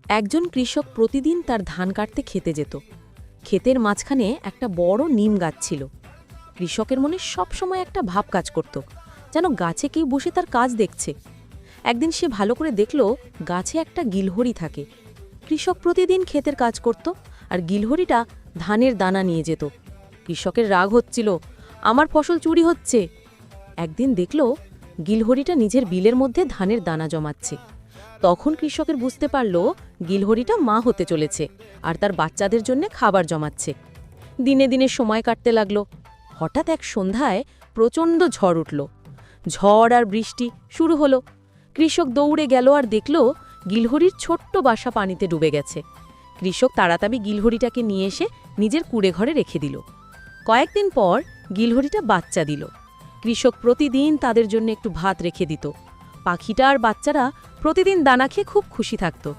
একজন কৃষক প্রতিদিন তার ধান কাটতে খেতে যেত। ক্ষেতের মাঝখানে একটা বড় নিম গাছ ছিল। কৃষকের মনে সবসময় একটা ভাব কাজ করত, যেন গাছে কেউ বসে তার কাজ দেখছে। একদিন সে ভালো করে দেখল গাছে একটা গিলহরি থাকে। কৃষক প্রতিদিন ক্ষেতের কাজ করত, আর গিলহরিটা ধানের দানা নিয়ে যেত। কৃষকের রাগ হচ্ছিল, আমার ফসল চুরি হচ্ছে। একদিন দেখল গিলহরিটা নিজের বিলের মধ্যে ধানের দানা জমাচ্ছে। তখন কৃষকের বুঝতে পারল গিলহরিটা মা হতে চলেছে, আর তার বাচ্চাদের জন্য খাবার জমাচ্ছে। দিনে দিনে সময় কাটতে লাগলো। হঠাৎ এক সন্ধ্যায় প্রচণ্ড ঝড় উঠল। ঝড় আর বৃষ্টি শুরু হলো। কৃষক দৌড়ে গেল আর দেখল গিলহরির ছোট্ট বাসা পানিতে ডুবে গেছে। কৃষক তাড়াতাড়ি গিলহরিটাকে নিয়ে এসে নিজের কুঁড়ে ঘরে রেখে দিল। কয়েকদিন পর গিলহরিটা বাচ্চা দিল। কৃষক প্রতিদিন তাদের জন্য একটু ভাত রেখে দিত। পাখিটা আর বাচ্চারা প্রতিদিন দানা খেয়ে খুব খুশি থাকত।